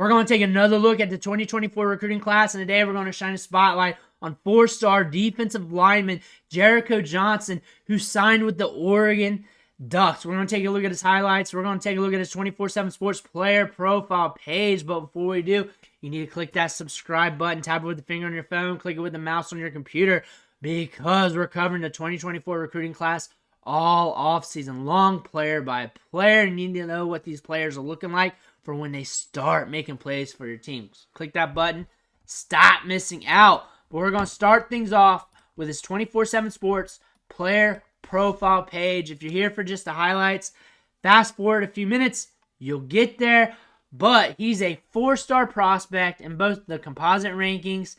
We're going to take another look at the 2024 recruiting class, and today we're going to shine a spotlight on four-star defensive lineman Jericho Johnson, who signed with the Oregon Ducks. We're going to take a look at his highlights. We're going to take a look at his 24/7 Sports player profile page, but before we do, you need to click that subscribe button, tap it with the finger on your phone, click it with the mouse on your computer, because we're covering the 2024 recruiting class all offseason long, player by player. You need to know what these players are looking like for when they start making plays for your teams. Click that button. Stop missing out. But we're going to start things off with his 24/7 Sports player profile page. If you're here for just the highlights, fast forward a few minutes, you'll get there. But he's a four-star prospect in both the composite rankings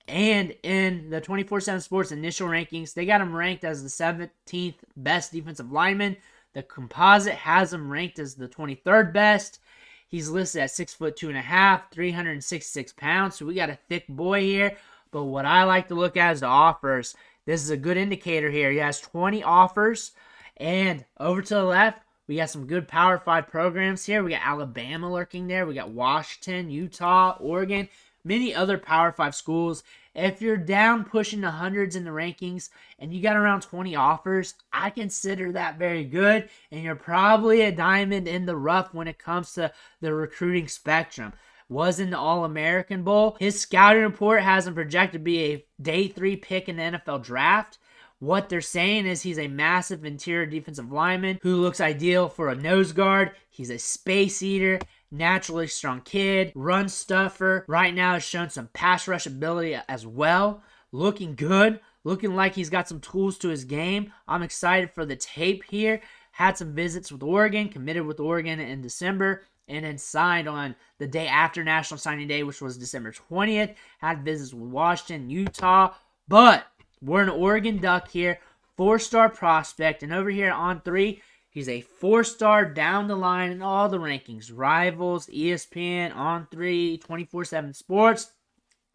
and in the 24/7 Sports initial rankings. They got him ranked as the 17th best defensive lineman. The composite has him ranked as the 23rd best. He's listed at 6'2.5", 366 pounds. So we got a thick boy here. But what I like to look at is the offers. This is a good indicator here. He has 20 offers. And over to the left, we got some good Power 5 programs here. We got Alabama lurking there. We got Washington, Utah, Oregon, many other Power 5 schools. If you're down pushing the hundreds in the rankings and you got around 20 offers, I consider that very good. And you're probably a diamond in the rough when it comes to the recruiting spectrum. Was in the All-American Bowl. His scouting report has him projected to be a day 3 pick in the NFL draft. What they're saying is he's a massive interior defensive lineman who looks ideal for a nose guard. He's a space eater, naturally strong kid, run stuffer. Right now has shown some pass rush ability as well. Looking good, looking like he's got some tools to his game. I'm excited for the tape here. Had some visits with Oregon, committed with Oregon in December, and then signed on the day after National Signing Day, which was December 20th. Had visits with Washington, Utah, but we're an Oregon Duck here, 4-star prospect, and over here on 3, he's a 4-star down the line in all the rankings. Rivals, ESPN, on 3, 24/7 Sports,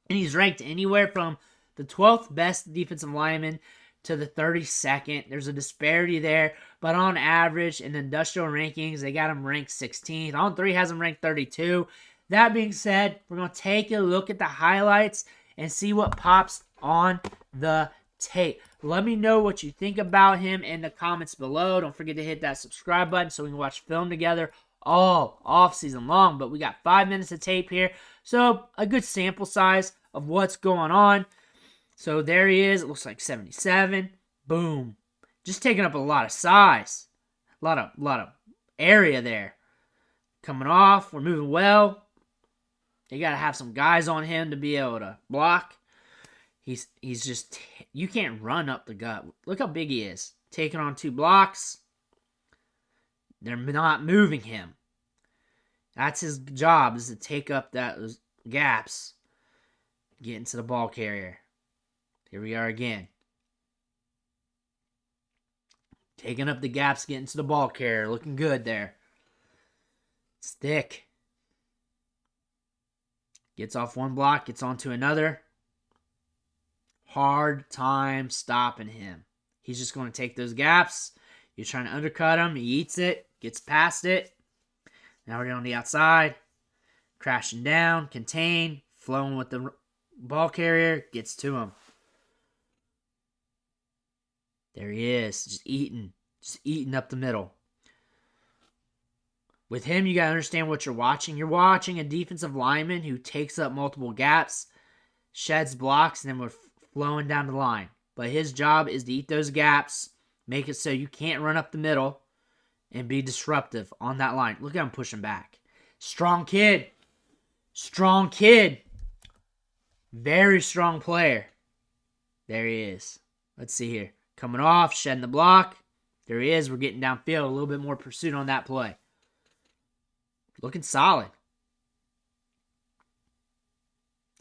and he's ranked anywhere from the 12th best defensive lineman to the 32nd. There's a disparity there, but on average, in the industrial rankings, they got him ranked 16th. On 3 has him ranked 32. That being said, we're going to take a look at the highlights and see what pops on the tape. Let me know what you think about him in the comments below. Don't forget to hit that subscribe button so we can watch film together all off-season long. But we got 5 minutes of tape here, so a good sample size of what's going on. So there he is. It looks like 77. Boom. Just taking up a lot of size. A lot of area there. Coming off. We're moving well. You got to have some guys on him to be able to block. He's just, you can't run up the gut. Look how big he is. Taking on 2 blocks. They're not moving him. That's his job, is to take up those gaps. Get into the ball carrier. Here we are again. Taking up the gaps, getting to the ball carrier. Looking good there. It's thick. Gets off one block, gets onto another. Hard time stopping him. He's just going to take those gaps. You're trying to undercut him. He eats it, gets past it. Now we're on the outside. Crashing down, contain, flowing with the ball carrier, gets to him. There he is, just eating up the middle. With him, you got to understand what you're watching. You're watching a defensive lineman who takes up multiple gaps, sheds blocks, and then we're flowing down the line. But his job is to eat those gaps, make it so you can't run up the middle, and be disruptive on that line. Look at him pushing back. Strong kid. Strong kid. Very strong player. There he is. Let's see here. Coming off, shedding the block. There he is. We're getting downfield. A little bit more pursuit on that play. Looking solid.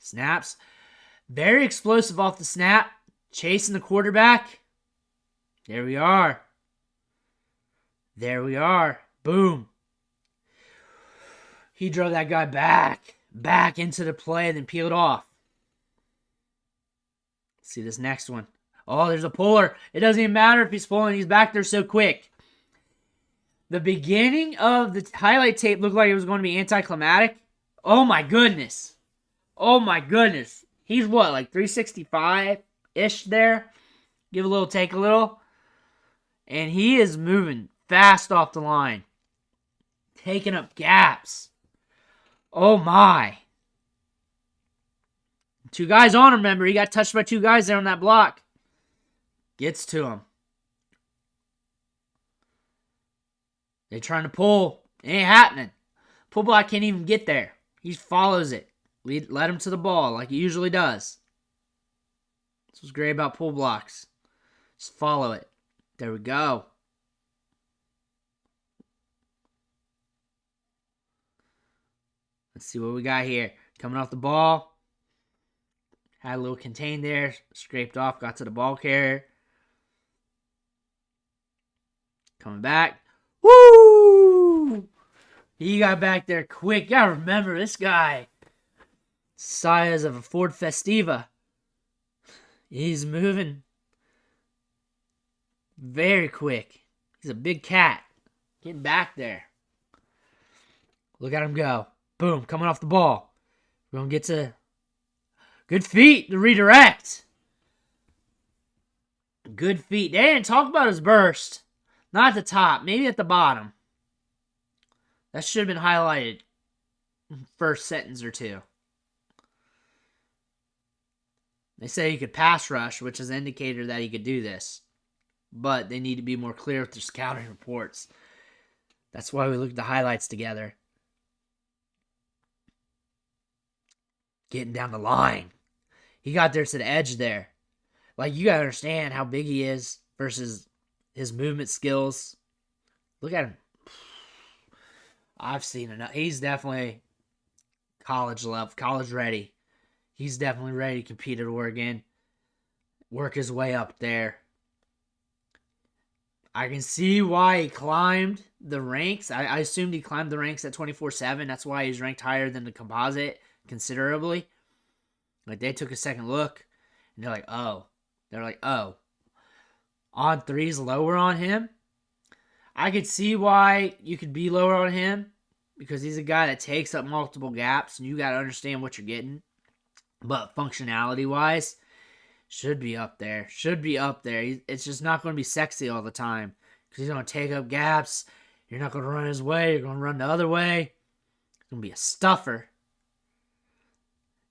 Snaps. Very explosive off the snap. Chasing the quarterback. There we are. There we are. Boom. He drove that guy back into the play, then peeled off. See this next one. Oh, there's a puller. It doesn't even matter if he's pulling. He's back there so quick. The beginning of the highlight tape looked like it was going to be anticlimactic. Oh my goodness. Oh my goodness. He's what, like 365-ish there? Give a little, take a little. And he is moving fast off the line. Taking up gaps. Oh my. 2 guys on him, remember. He got touched by 2 guys there on that block. Gets to him. They're trying to pull. It ain't happening. Pull block can't even get there. He follows it. Let him to the ball like he usually does. This was great about pull blocks. Just follow it. There we go. Let's see what we got here. Coming off the ball. Had a little contain there. Scraped off. Got to the ball carrier. Coming back. Woo! He got back there quick. You gotta remember, this guy, size of a Ford Festiva. He's moving very quick. He's a big cat. Getting back there. Look at him go. Boom, coming off the ball. We're going to get to good feet to redirect. Good feet. They didn't talk about his burst. Not at the top. Maybe at the bottom. That should have been highlighted first sentence or two. They say he could pass rush, which is an indicator that he could do this. But they need to be more clear with their scouting reports. That's why we look at the highlights together. Getting down the line. He got there to the edge there. Like, you got to understand how big he is versus his movement skills. Look at him. I've seen enough. He's definitely college level, college ready. He's definitely ready to compete at Oregon. Work his way up there. I can see why he climbed the ranks. I assumed he climbed the ranks at 24/7. That's why he's ranked higher than the composite considerably. Like, they took a second look, and they're like, oh. On three's lower on him. I could see why you could be lower on him, because he's a guy that takes up multiple gaps, and you got to understand what you're getting. But functionality-wise, should be up there. It's just not going to be sexy all the time, because he's going to take up gaps. You're not going to run his way. You're going to run the other way. It's going to be a stuffer.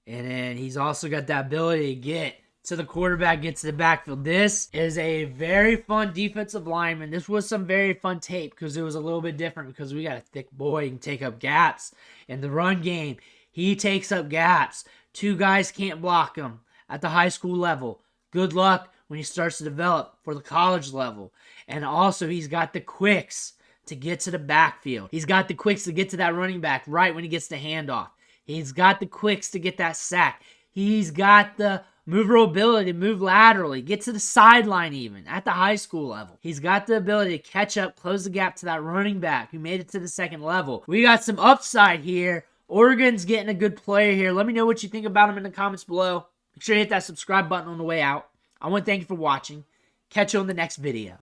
And then he's also got that ability to get to the quarterback, get to the backfield. This is a very fun defensive lineman. This was some very fun tape because it was a little bit different, because we got a thick boy who can take up gaps. In the run game, he takes up gaps. 2 guys can't block him at the high school level. Good luck when he starts to develop for the college level. And also, he's got the quicks to get to the backfield. He's got the quicks to get to that running back right when he gets the handoff. He's got the quicks to get that sack. He's got the maneuverability to move laterally, get to the sideline even at the high school level. He's got the ability to catch up, close the gap to that running back who made it to the second level. We got some upside here. Oregon's getting a good player here. Let me know what you think about him in the comments below. Make sure you hit that subscribe button on the way out. I want to thank you for watching. Catch you on the next video.